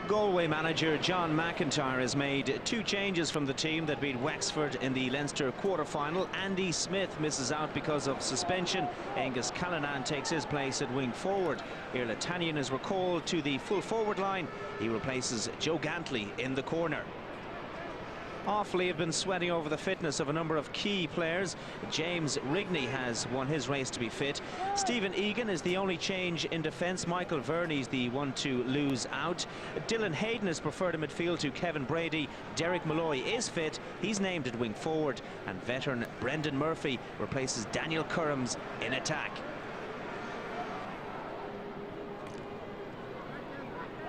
Galway manager John McIntyre has made two changes from the team that beat Wexford in the Leinster quarter-final. Andy Smith misses out because of suspension. Angus Callanan takes his place at wing forward. Iarla Tannion is recalled to the full forward line. He replaces Joe Gantley in the corner. Offaly have been sweating over the fitness of a number of key players. James Rigney has won his race to be fit. Stephen Egan is the only change in defence. Michael Verney's the one to lose out. Dylan Hayden is preferred in midfield to Kevin Brady. Derek Malloy is fit. He's named at wing forward. And veteran Brendan Murphy replaces Daniel Currams in attack.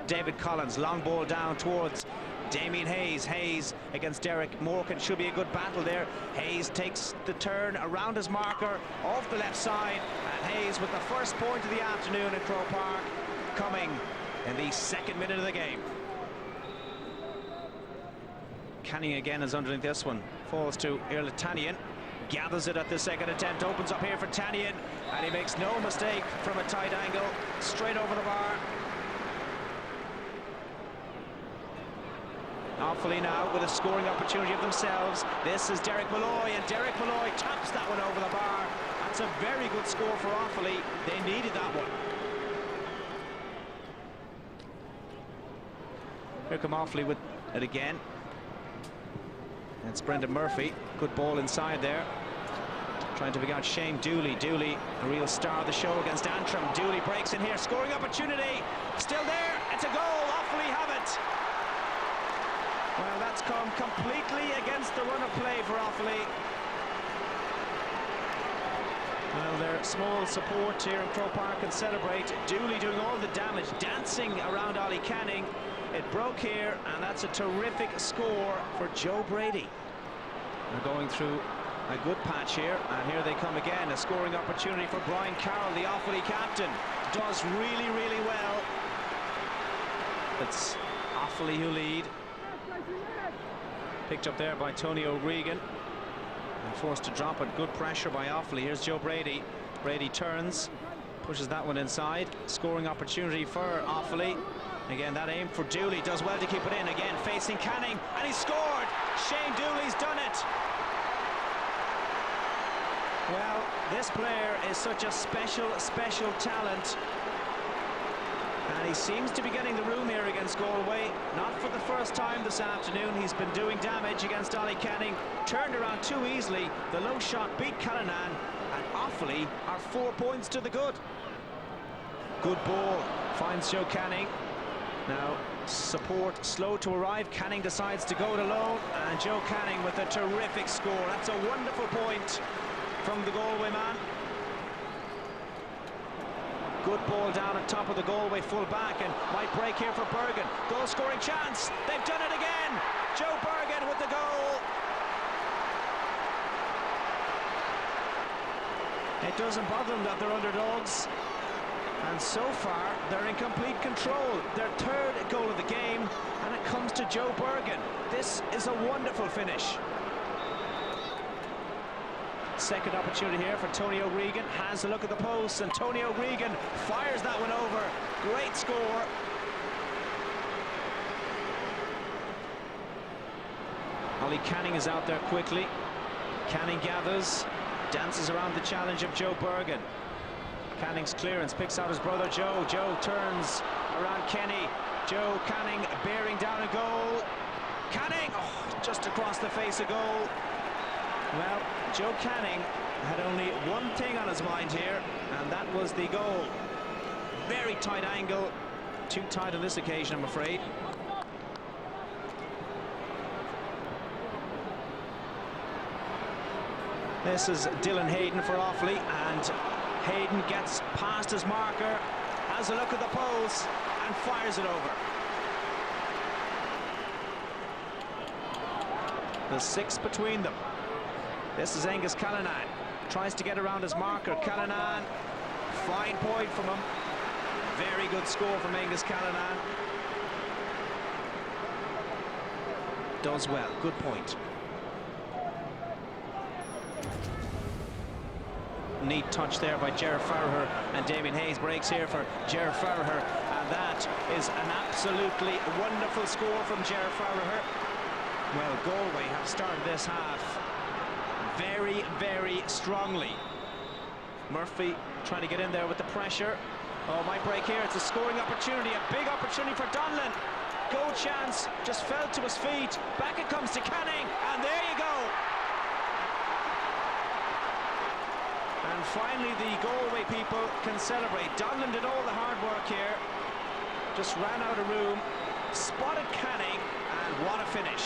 David Collins, long ball down towards Damien Hayes. Hayes against Derek Morgan. Should be a good battle there. Hayes takes the turn around his marker off the left side, and Hayes with the first point of the afternoon at Croke Park, coming in the second minute of the game. Canning again is underneath this one. Falls to Iarla Tannion. Gathers it at the second attempt. Opens up here for Tannion, and he makes no mistake from a tight angle. Straight over the bar. Offaly now with a scoring opportunity of themselves. This is Derek Malloy, and Derek Malloy taps that one over the bar. That's a very good score for Offaly. They needed that one. Here come Offaly with it again. It's Brendan Murphy. Good ball inside there. Trying to pick out Shane Dooley. Dooley, a real star of the show against Antrim. Dooley breaks in here. Scoring opportunity. Still there. It's a goal. Offaly have it. Well, that's come completely against the run of play for Offaly. Well, their small support here in Croke Park can celebrate. Dooley doing all the damage, dancing around Ollie Canning. It broke here, and that's a terrific score for Joe Brady. They're going through a good patch here, and here they come again. A scoring opportunity for Brian Carroll, the Offaly captain. Does really, really well. It's Offaly who lead. Picked up there by Tony O'Regan and forced to drop it. Good pressure by Offaly. Here's Joe Brady. Brady turns, pushes that one inside. Scoring opportunity for Offaly. Again, that aim for Dooley. Does well to keep it in. Again, facing Canning, and he scored. Shane Dooley's done it. Well, this player is such a special talent. And he seems to be getting the room here against Galway. Not for the first time this afternoon. He's been doing damage against Ollie Canning. Turned around too easily. The low shot beat Callanan. And Offaly are 4 points to the good. Good ball. Finds Joe Canning. Now, support slow to arrive. Canning decides to go it alone. And Joe Canning with a terrific score. That's a wonderful point from the Galway man. Good ball down on top of the Galway full-back, and might break here for Bergen. Goal-scoring chance. They've done it again. Joe Bergen with the goal. It doesn't bother them that they're underdogs. And so far, they're in complete control. Their third goal of the game, and it comes to Joe Bergen. This is a wonderful finish. Second opportunity here for Tony O'Regan. Has a look at the post, and Tony O'Regan fires that one over. Great score. Ollie Canning is out there quickly. Canning gathers, dances around the challenge of Joe Bergen. Canning's clearance picks out his brother Joe. Joe turns around Kenny. Joe Canning bearing down a goal. Canning, just across the face a goal. Well, Joe Canning had only one thing on his mind here, and that was the goal. Very tight angle. Too tight on this occasion, I'm afraid. This is Dylan Hayden for Offaly, and Hayden gets past his marker, has a look at the post, and fires it over. The six between them. This is Angus Callanan. Tries to get around his marker. Callanan, fine point from him. Very good score from Angus Callanan. Does well, good point. Neat touch there by Gerard Farragher, and Damien Hayes breaks here for Gerard Farragher, and that is an absolutely wonderful score from Ger Farragher. Well, Galway have started this half very, very strongly. Murphy trying to get in there with the pressure. Oh, might break here. It's a scoring opportunity, a big opportunity for Donlan. Goal chance, just fell to his feet. Back it comes to Canning, and there you go. And finally, the Galway people can celebrate. Donlan did all the hard work here. Just ran out of room, spotted Canning, and what a finish.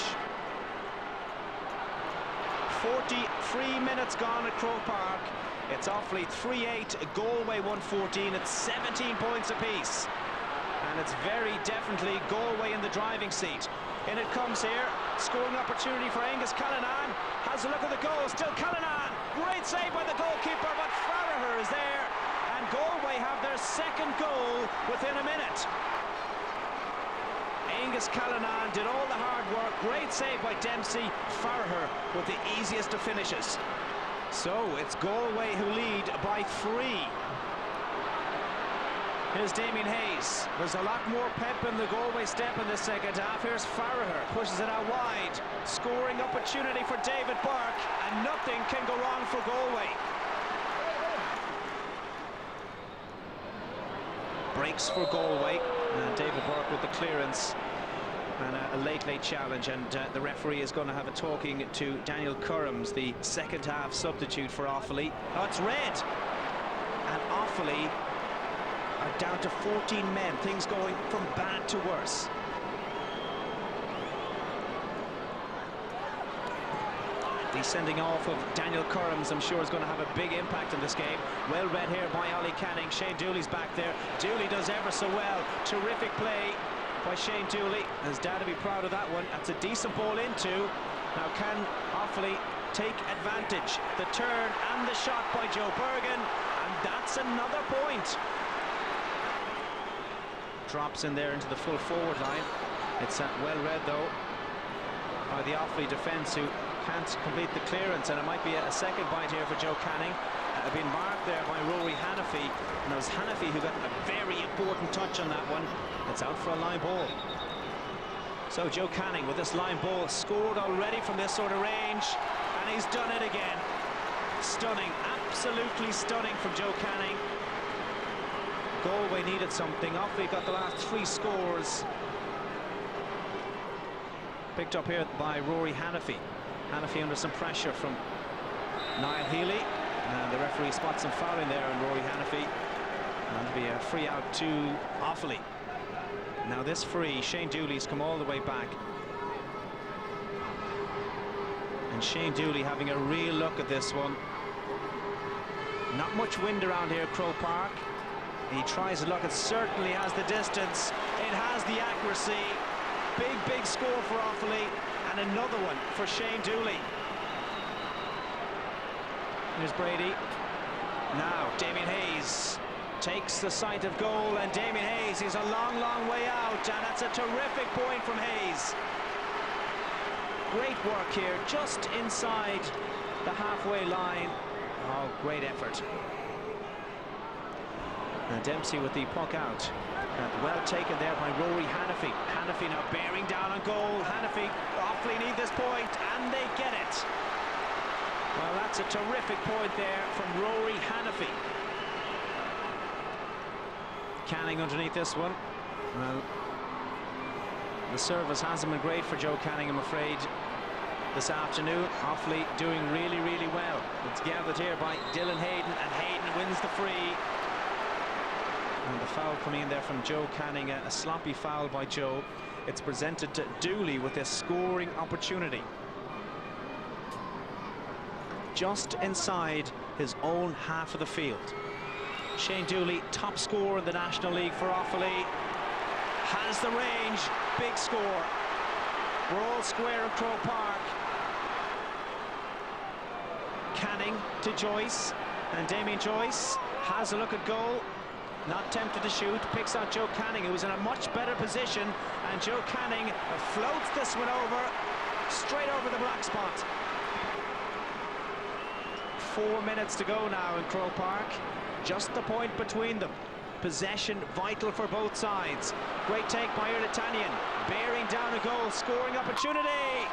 43 minutes gone at Croke Park. It's Offaly 3-8, Galway 1-14. It's 17 points apiece. And it's very definitely Galway in the driving seat. In it comes here, scoring opportunity for Angus Callanan. Has a look at the goal, still Callanan. Great save by the goalkeeper, but Farragher is there. And Galway have their second goal within a minute. Angus Callanan did all the hard work. Great save by Dempsey. Farragher with the easiest of finishes. So it's Galway who lead by 3. Here's Damien Hayes. There's a lot more pep in the Galway step in the second half. Here's Farragher, pushes it out wide. Scoring opportunity for David Burke, and nothing can go wrong for Galway. Breaks for Galway, and David Burke with the clearance. And a late challenge, and the referee is going to have a talking to Daniel Currams, the second half substitute for Offaly. Oh, it's red! And Offaly are down to 14 men, things going from bad to worse. The sending off of Daniel Currams, I'm sure, is going to have a big impact in this game. Well read here by Ollie Canning. Shane Dooley's back there. Dooley does ever so well. Terrific play by Shane Dooley. His dad to be proud of that one. That's a decent ball into. Now can Offaly take advantage? The turn and the shot by Joe Bergen, and that's another point. Drops in there into the full forward line. It's well read though by the Offaly defence, who can't complete the clearance, and it might be a second bite here for Joe Canning. Been marked there by Rory Hannafy, and it was Hannafy who got a very important touch on that one. It's out for a line ball. So Joe Canning with this line ball, scored already from this sort of range, and he's done it again. Stunning, absolutely stunning from Joe Canning. Galway needed something. Offaly got the last 3 scores. Picked up here by Rory Hannafy. Hannafy under some pressure from Niall Healy. And the referee spots some fouling there on Rory Hannafy. And it'll be a free out to Offaly. Now this free, Shane Dooley's come all the way back. And Shane Dooley having a real look at this one. Not much wind around here at Croke Park. He tries a look, it certainly has the distance. It has the accuracy. Big score for Offaly. And another one for Shane Dooley. Here's Brady. Now Damien Hayes takes the sight of goal, and Damien Hayes is a long way out, and that's a terrific point from Hayes. Great work here, just inside the halfway line. Oh, great effort. And Dempsey with the puck out. Well taken there by Rory Hannafy. Hannafy now bearing down on goal. Hannafy, Offaly need this point, and they get it. Well, that's a terrific point there from Rory Hannafy. Canning underneath this one. Well, the service hasn't been great for Joe Canning, I'm afraid, this afternoon. Offaly doing really well. It's gathered here by Dylan Hayden, and Hayden wins the free. And the foul coming in there from Joe Canning, a sloppy foul by Joe. It's presented to Dooley with this scoring opportunity. Just inside his own half of the field. Shane Dooley, top scorer in the National League for Offaly, has the range, big score. We're all square at Croke Park. Canning to Joyce, and Damien Joyce has a look at goal. Not tempted to shoot, picks out Joe Canning, who was in a much better position, and Joe Canning floats this one over, straight over the black spot. 4 minutes to go now in Croke Park. Just the point between them. Possession vital for both sides. Great take by Irritanian, bearing down a goal, scoring opportunity.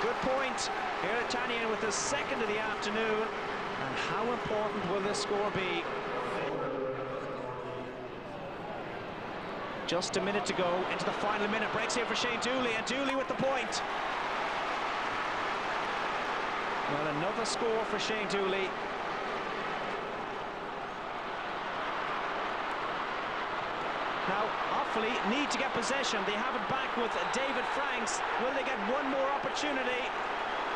Good point. Irritanian with the second of the afternoon. And how important will this score be? Just a minute to go into the final minute. Breaks here for Shane Dooley, and Dooley with the point. Well, another score for Shane Dooley. Now, Offaly need to get possession. They have it back with David Franks. Will they get one more opportunity?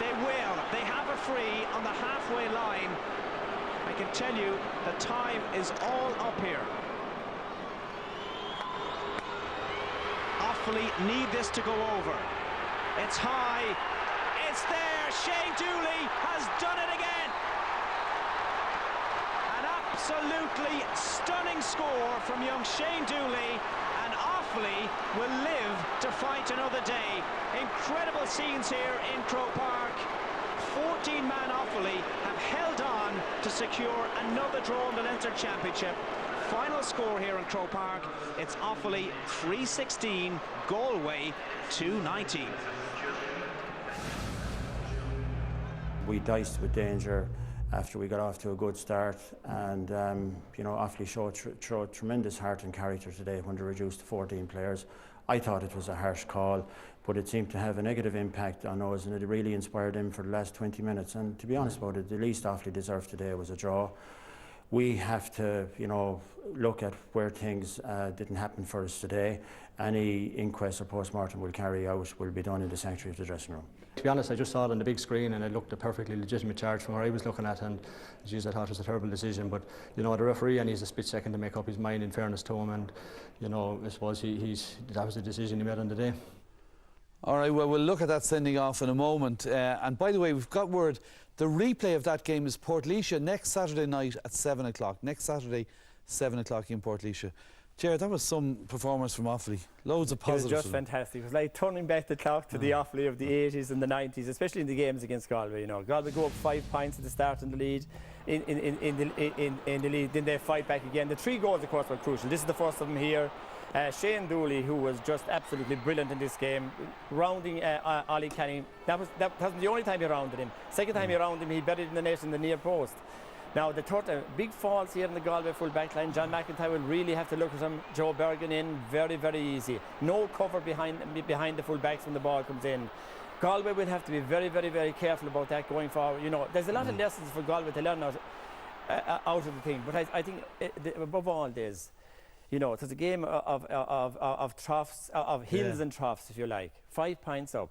They will. They have a free on the halfway line. I can tell you the time is all up here. Offaly need this to go over. It's high. It's there. Shane Dooley has done it again. An absolutely stunning score from young Shane Dooley, and Offaly will live to fight another day. Incredible scenes here in Croke Park. 14-man Offaly have held on to secure another draw in the Leinster Championship. Final score here in Croke Park, it's Offaly 316, Galway 219. We diced with danger after we got off to a good start, and you know, Offaly showed tremendous heart and character today when they reduced to 14 players. I thought it was a harsh call, but it seemed to have a negative impact on us, and it really inspired them for the last 20 minutes. And to be honest about it, the least Offaly deserved today was a draw. We have to, you know, look at where things didn't happen for us today. Any inquest or post-mortem we'll carry out will be done in the sanctuary of the dressing room. To be honest, I just saw it on the big screen and it looked a perfectly legitimate charge from where I was looking at, and geez, I thought it was a terrible decision. But you know, the referee needs a split second to make up his mind, in fairness to him, and you know, I suppose that was the decision he made on the day. All right, well, we'll look at that sending off in a moment. And by the way, we've got word, the replay of that game is Portlaoise next Saturday night at 7 o'clock. Next Saturday, 7 o'clock in Portlaoise. Jared, that was some performance from Offaly. Loads of positives. It was just fantastic. It was like turning back the clock to the Offaly of the 80s and the 90s, especially in the games against Galway. You know, Galway go up 5 points at the start in the lead, in the lead. Then they fight back again. The 3 goals, of course, were crucial. This is the first of them here. Shane Dooley, who was just absolutely brilliant in this game, rounding Ollie Canning. That wasn't the only time he rounded him. Second time he rounded him, he buried in the net in the near post. Now, the third, big falls here in the Galway full back line. John McIntyre will really have to look at him. Joe Bergen in, very, very easy. No cover behind the full backs when the ball comes in. Galway will have to be very, very, very careful about that going forward. You know, there's a lot of lessons for Galway to learn out of the thing. But I think above all this, you know, it's a game of troughs, of hills and troughs, if you like. 5 points up.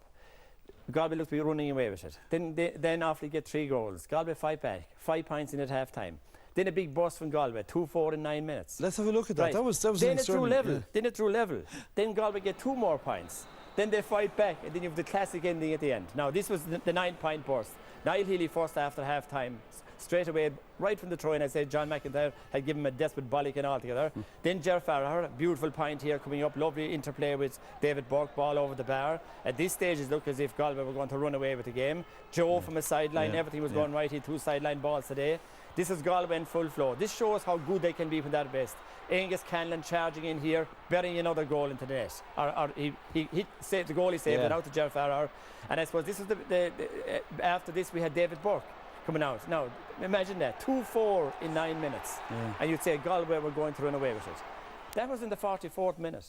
Galway looked to be running away with it. Then Offaly get 3 goals. Galway fight back. 5 points in at half time. Then a big burst from Galway, 2-4 in 9 minutes. Let's have a look at that. Right. That was then it drew level. Then it drew level. Then Galway get 2 more points. Then they fight back, and then you have the classic ending at the end. Now, this was the 9-point burst. Niall Healy first after half time, straight away, right from the throw-in, I said John McIntyre had given him a desperate bollock and altogether. Then Ger Farrar, beautiful point here coming up, lovely interplay with David Burke, ball over the bar. At this stage, it looked as if Galway were going to run away with the game. Joe from a sideline, everything was going right. He had 2 sideline balls today. This is Galway in full flow. This shows how good they can be when they're best. Angus Canlan charging in here, burying another goal into the net. He saved the goal, he saved it out to Ger Farrar. And I suppose this is after this we had David Burke coming out. Now, imagine that, 2-4 in 9 minutes. And you'd say Galway were going to run away with it. That was in the 44th minute.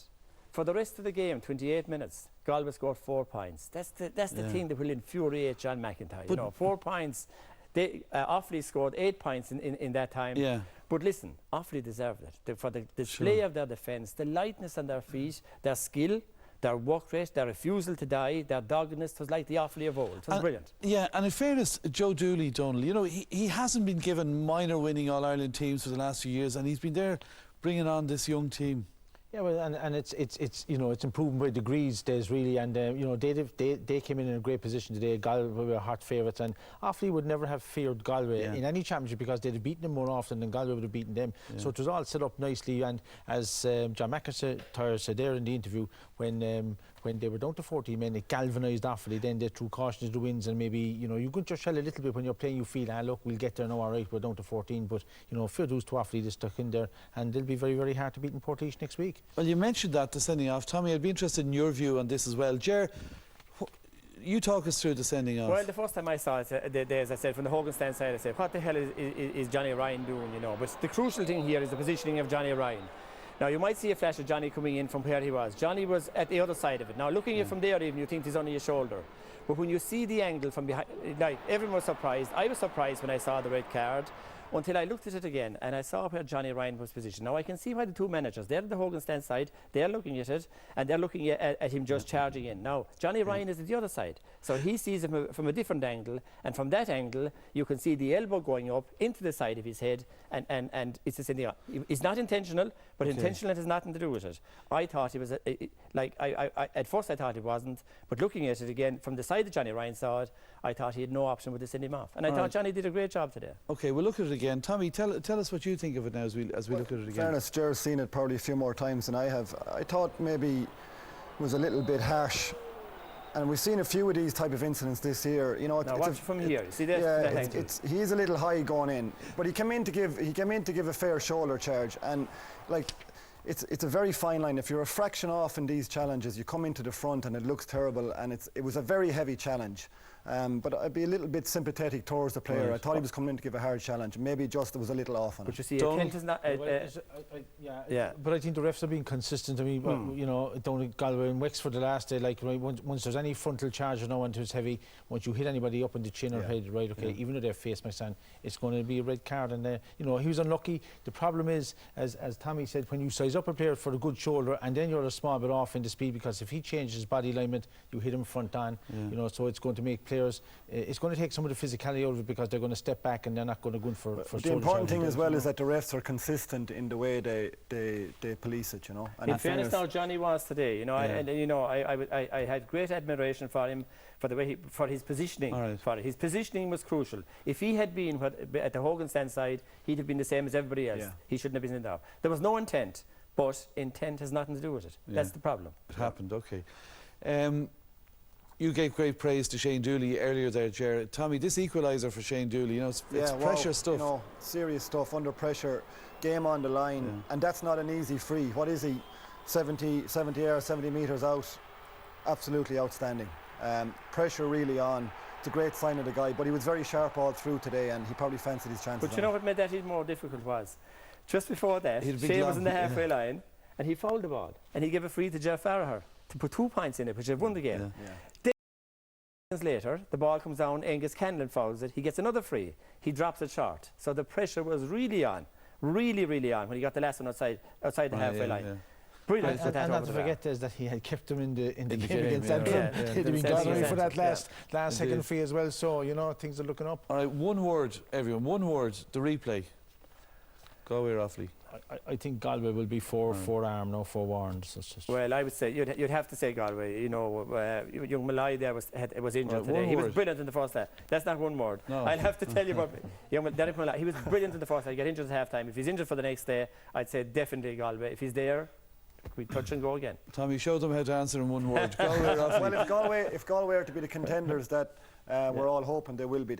For the rest of the game, 28 minutes, Galway scored 4 points. That's the thing that will infuriate John McIntyre. You know, 4 points. Offaly scored 8 points in that time. But listen, Offaly deserved it. For the display of their defence, the lightness on their feet, their skill, their work rate, their refusal to die, their doggedness, it was like the Offaly of old. It was brilliant. Yeah, and in fairness, Joe Dooley, Donald, you know, he hasn't been given minor winning All-Ireland teams for the last few years, and he's been there bringing on this young team. Yeah, well, and it's you know, it's improving by degrees, Des, really, and you know, they came in a great position today. Galway were hot favourites, and Offaly would never have feared Galway in any championship because they'd have beaten them more often than Galway would have beaten them. So it was all set up nicely, and as John McIntyre said there in the interview, when when they were down to 14 men, it galvanised Offaly. Then they threw caution to the winds, and maybe, you know, you gun your shell a little bit when you're playing. You feel, look, we'll get there now, all right, we're down to 14. But, you know, fair dues to Offaly, they stuck in there, and they'll be very, very hard to beat in Portlaoise next week. Well, you mentioned that, the sending off. Tommy, I'd be interested in your view on this as well. Ger, you talk us through the sending off. Well, the first time I saw it, as I said, from the Hogan stand side, I said, what the hell is Johnny Ryan doing, you know? But the crucial thing here is the positioning of Johnny Ryan. Now, you might see a flash of Johnny coming in from where he was. Johnny was at the other side of it. Now, looking at it from there, even, you think he's on your shoulder. But when you see the angle from behind, like, everyone was surprised. I was surprised when I saw the red card, until I looked at it again and I saw where Johnny Ryan was positioned. Now I can see why the two managers, they're at the Hogan stand side, they're looking at it, and they're looking at him just charging in. Now, Johnny Ryan is at the other side, so he sees him from a different angle, and from that angle, you can see the elbow going up into the side of his head, and it's just in the... It's not intentional, but intentional has nothing to do with it. I thought it was, at first I thought it wasn't, but looking at it again, from the side that Johnny Ryan saw it, I thought he had no option but to send him off. And I thought Johnny did a great job today. OK, we'll look at it again. Tommy, tell us what you think of it now as we look at it again. In fairness, Ger's seen it probably a few more times than I have. I thought maybe it was a little bit harsh. And we've seen a few of these type of incidents this year. You know, now watch from here. See that? Yeah, he's a little high going in, but he came in to give a fair shoulder charge, and like it's a very fine line. If you're a fraction off in these challenges, you come into the front and it looks terrible, and it was a very heavy challenge. But I'd be a little bit sympathetic towards the player. Right. I thought he was coming in to give a hard challenge. Maybe just it was a little off on it. But you see, Kent is not... But I think the refs are being consistent. I mean, you know, down at Galway and Wexford the last day, like, right, once there's any frontal charge or no one who's heavy, once you hit anybody up in the chin or head, right, okay, even though their face might stand, it's going to be a red card. And, you know, he was unlucky. The problem is, as Tommy said, when you size up a player for a good shoulder and then you're a small bit off in the speed, because if he changes his body alignment, you hit him front on, you know, so it's going to make players... it's going to take some of the physicality out of it, because they're going to step back and they're not going to go in for the important thing as well is that the refs are consistent in the way they police it, you know. And in fairness, now Johnny was today, you know, I had great admiration for him for the way for his positioning. His positioning was crucial. If he had been at the Hogan stand side, he'd have been the same as everybody else. He shouldn't have been in there. There was no intent, but intent has nothing to do with it. That's the problem. It happened. Okay. You gave great praise to Shane Dooley earlier there, Ger. Tommy, this equaliser for Shane Dooley, you know, it's pressure stuff. You know, serious stuff, under pressure, game on the line, and that's not an easy free. What is he, 70 yards, 70 metres out? Absolutely outstanding. Pressure really on. It's a great sign of the guy, but he was very sharp all through today, and he probably fancied his chances. But you know what made that even more difficult was, just before that, Shane was in the halfway line, and he fouled the ball, and he gave a free to Jeff Farragher to put 2 points in it, which have won the game. Later, the ball comes down, Angus Canlon fouls it, he gets another free, he drops it short. So the pressure was really on, really on, when he got the last one outside the halfway line. Brilliant. And not to forget is that he had kept them in the game against Antrim. He'd been gathering for that last second free as well, so, you know, things are looking up. All right, one word, everyone, one word, the replay. Galway or Offaly? I think Galway will be four arm, no 4 warrants. Well, I would say you'd have to say Galway. You know, young Malai there was injured today. He was brilliant in the first half. That's not one word. No. I'll have to tell you about young Derek Malai. He was brilliant in the first half. He got injured at half time. If he's injured for the next day, I'd say definitely Galway. If he's there, we touch and go again. Tommy, show them how to answer in one word. Galway or Offaly? Well, if Galway are to be the contenders that we're all hoping they will be.